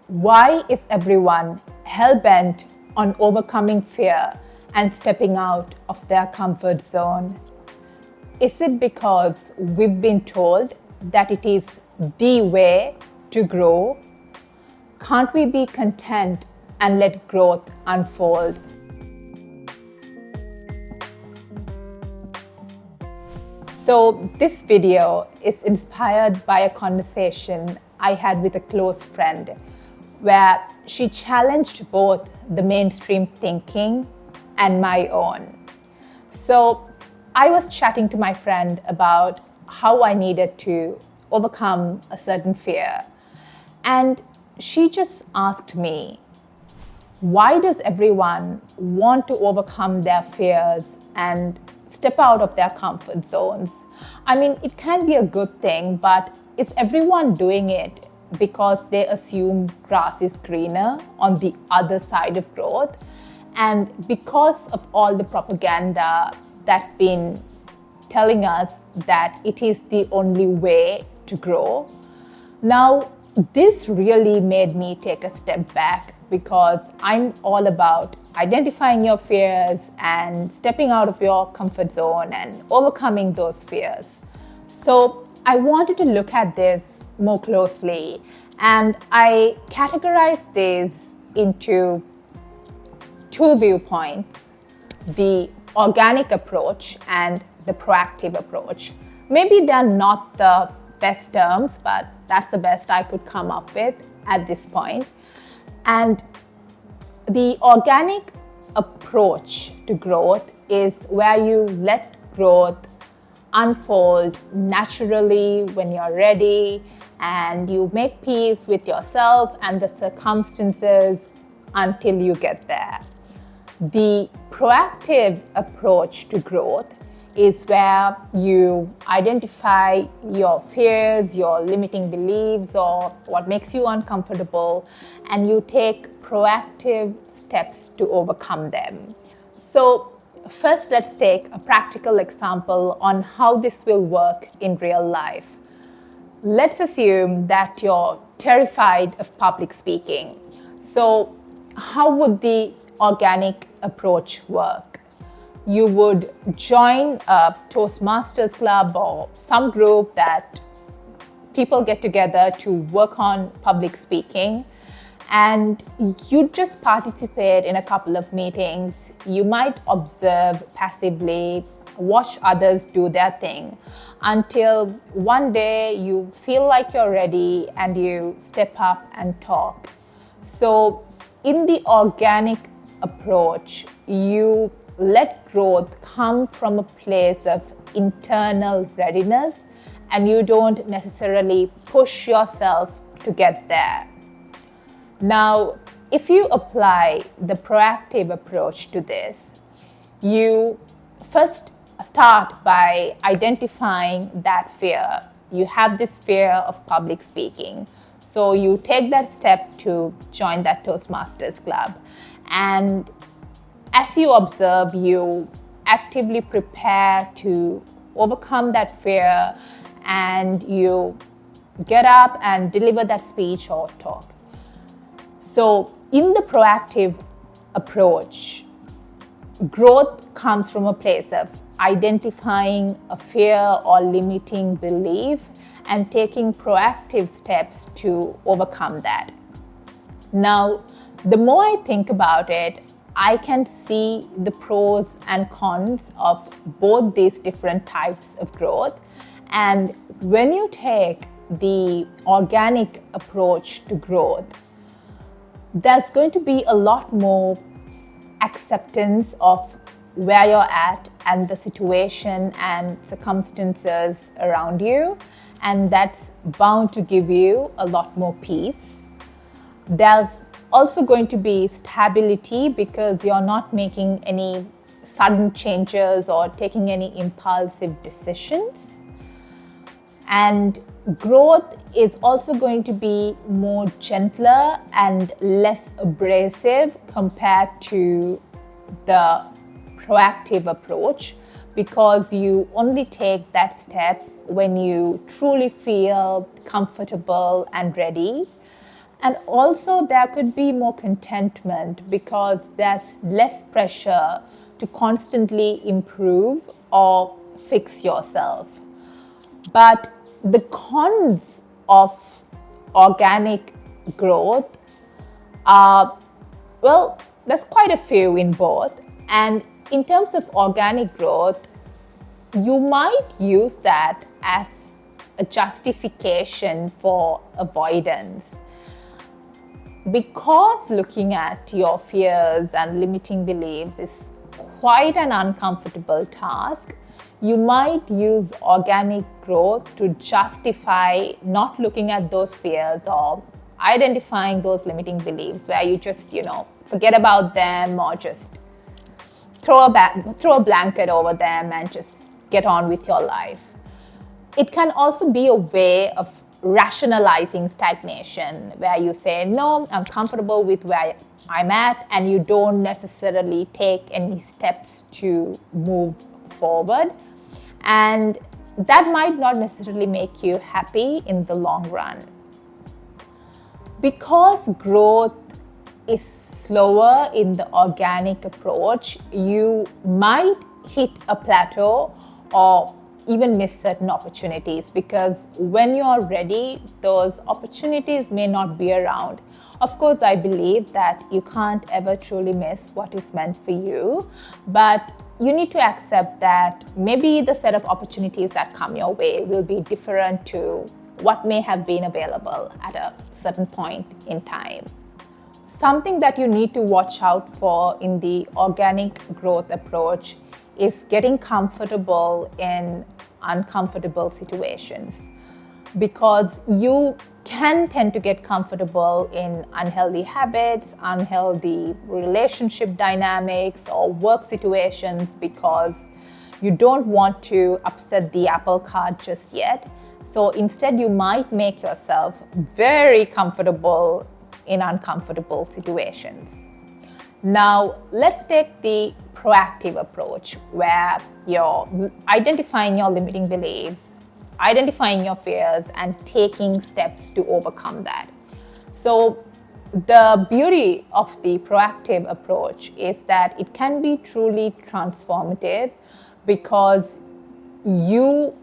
Why is everyone hell-bent on overcoming fear and stepping out of their comfort zone? Is it because we've been told that it is the way to grow? Can't we be content and let growth unfold? So this video is inspired by a conversation I had with a close friend where she challenged both the mainstream thinking and my own. So I was chatting to my friend about how I needed to overcome a certain fear, and she just asked me, why does everyone want to overcome their fears and step out of their comfort zones? I mean, it can be a good thing, but is everyone doing it because they assume grass is greener on the other side of growth, and because of all the propaganda that's been telling us that it is the only way to grow? Now, this really made me take a step back, because I'm all about identifying your fears and stepping out of your comfort zone and overcoming those fears. So I wanted to look at this more closely, and I categorized this into two viewpoints: the organic approach and the proactive approach. Maybe they're not the best terms, but that's the best I could come up with at this point. And the organic approach to growth is where you let growth unfold naturally when you're ready, and you make peace with yourself and the circumstances until you get there. The proactive approach to growth is where you identify your fears, your limiting beliefs, or what makes you uncomfortable, and you take proactive steps to overcome them. So first, let's take a practical example on how this will work in real life. Let's assume that you're terrified of public speaking. So how would the organic approach work? You would join a Toastmasters club or some group that people get together to work on public speaking, and you just participate in a couple of meetings. You might observe passively, watch others do their thing, until one day you feel like you're ready and you step up and talk. So in the organic approach, you let growth come from a place of internal readiness, and you don't necessarily push yourself to get there. Now, if you apply the proactive approach to this, you first start by identifying that fear. You have this fear of public speaking. So you take that step to join that Toastmasters club. And as you observe, you actively prepare to overcome that fear, and you get up and deliver that speech or talk. So in the proactive approach, growth comes from a place of identifying a fear or limiting belief and taking proactive steps to overcome that. Now, the more I think about it, I can see the pros and cons of both these different types of growth. And when you take the organic approach to growth, there's going to be a lot more acceptance of where you're at and the situation and circumstances around you, and that's bound to give you a lot more peace. There's also going to be stability, because you're not making any sudden changes or taking any impulsive decisions. And growth is also going to be more gentler and less abrasive compared to the proactive approach, because you only take that step when you truly feel comfortable and ready. And also, there could be more contentment because there's less pressure to constantly improve or fix yourself. But the cons of organic growth are, well, there's quite a few in both. And in terms of organic growth, you might use that as a justification for avoidance. Because looking at your fears and limiting beliefs is quite an uncomfortable task, you might use organic growth to justify not looking at those fears or identifying those limiting beliefs, where you just, forget about them or just throw a blanket over them and just get on with your life. It can also be a way of rationalizing stagnation, where you say, no, I'm comfortable with where I'm at, and you don't necessarily take any steps to move forward. And that might not necessarily make you happy in the long run. Because growth is slower in the organic approach, you might hit a plateau or even miss certain opportunities, because when you're ready, those opportunities may not be around. Of course, I believe that you can't ever truly miss what is meant for you, but you need to accept that maybe the set of opportunities that come your way will be different to what may have been available at a certain point in time. Something that you need to watch out for in the organic growth approach is getting comfortable in uncomfortable situations, because you can tend to get comfortable in unhealthy habits, unhealthy relationship dynamics, or work situations because you don't want to upset the apple cart just yet. So instead, you might make yourself very comfortable in uncomfortable situations. Now, let's take the proactive approach, where you're identifying your limiting beliefs, identifying your fears, and taking steps to overcome that. So the beauty of the proactive approach is that it can be truly transformative, because you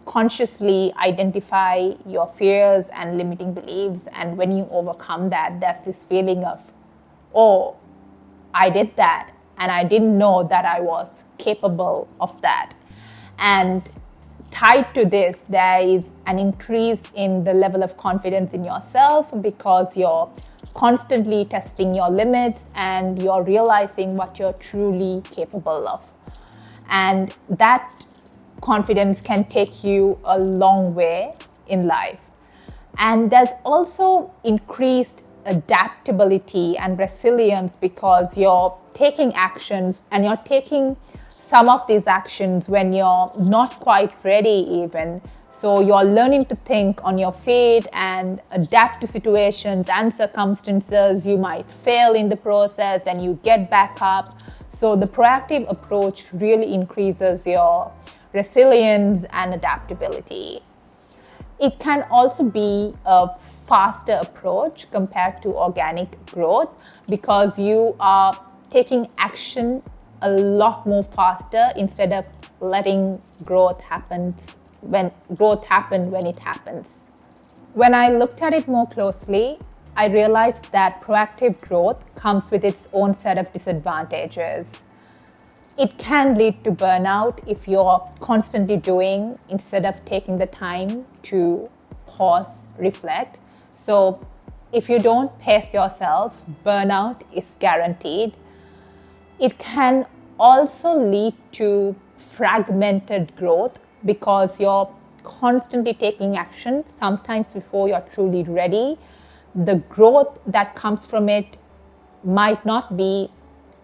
consciously identify your fears and limiting beliefs, and when you overcome that, there's this feeling of, oh, I did that, and I didn't know that I was capable of that. And tied to this, there is an increase in the level of confidence in yourself, because you're constantly testing your limits and you're realizing what you're truly capable of. And that confidence can take you a long way in life. And there's also increased adaptability and resilience, because you're taking actions, and you're taking some of these actions when you're not quite ready even. So you're learning to think on your feet and adapt to situations and circumstances. You might fail in the process and you get back up. So the proactive approach really increases your resilience and adaptability. It can also be a faster approach compared to organic growth, because you are taking action a lot more faster instead of letting growth happen when it happens. When I looked at it more closely, I realized that proactive growth comes with its own set of disadvantages. It can lead to burnout if you're constantly doing instead of taking the time to pause, reflect. So if you don't pace yourself, burnout is guaranteed. It can also lead to fragmented growth, because you're constantly taking action, sometimes before you're truly ready. The growth that comes from it might not be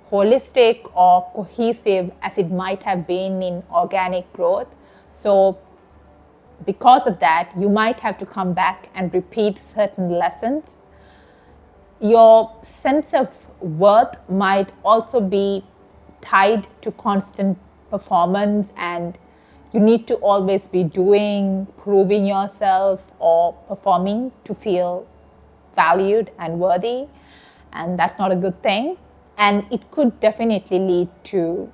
holistic or cohesive as it might have been in organic growth. So because of that, you might have to come back and repeat certain lessons. Your sense of worth might also be tied to constant performance, and you need to always be doing, proving yourself, or performing to feel valued and worthy, and that's not a good thing. And it could definitely lead to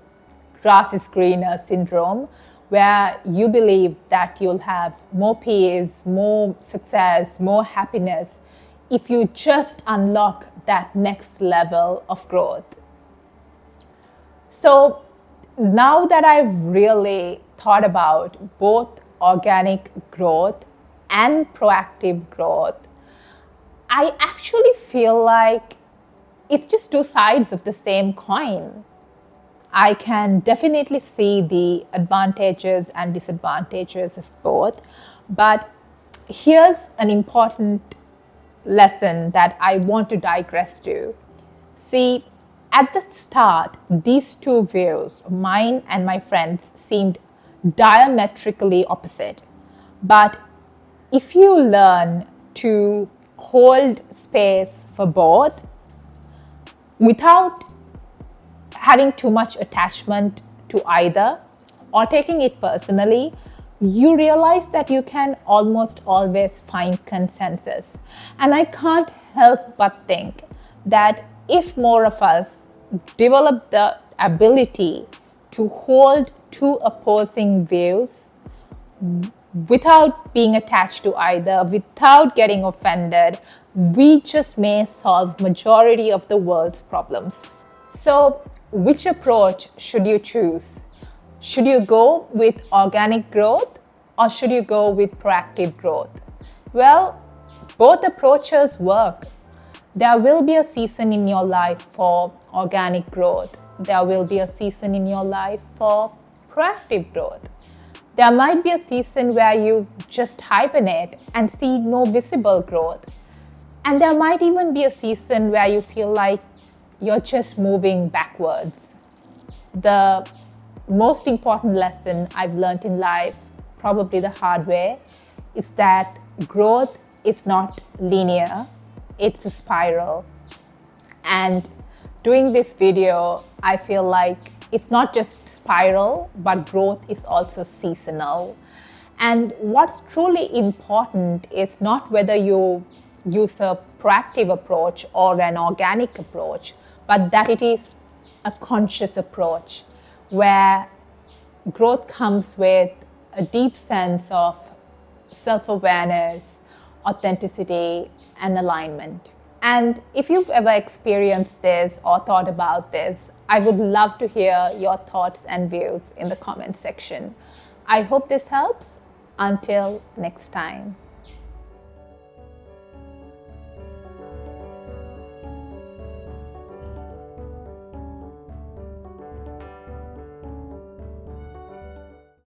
grass is greener syndrome, where you believe that you'll have more peace, more success, more happiness if you just unlock that next level of growth. So now that I've really thought about both organic growth and proactive growth, I actually feel like it's just two sides of the same coin. I can definitely see the advantages and disadvantages of both, but here's an important lesson that I want to digress to. See, at the start, these two views, mine and my friends, seemed diametrically opposite. But if you learn to hold space for both without having too much attachment to either or taking it personally, you realize that you can almost always find consensus. And I can't help but think that if more of us develop the ability to hold two opposing views without being attached to either, without getting offended, we just may solve majority of the world's problems. So, which approach should you choose? Should you go with organic growth or should you go with proactive growth? Well, both approaches work. There will be a season in your life for organic growth. There will be a season in your life for proactive growth. There might be a season where you just hibernate and see no visible growth. And there might even be a season where you feel like you're just moving backwards. The most important lesson I've learned in life, probably the hard way, is that growth is not linear, it's a spiral. And doing this video, I feel like it's not just spiral, but growth is also seasonal. And what's truly important is not whether you use a proactive approach or an organic approach, but that it is a conscious approach where growth comes with a deep sense of self-awareness, authenticity, and alignment. And if you've ever experienced this or thought about this, I would love to hear your thoughts and views in the comment section. I hope this helps. Until next time.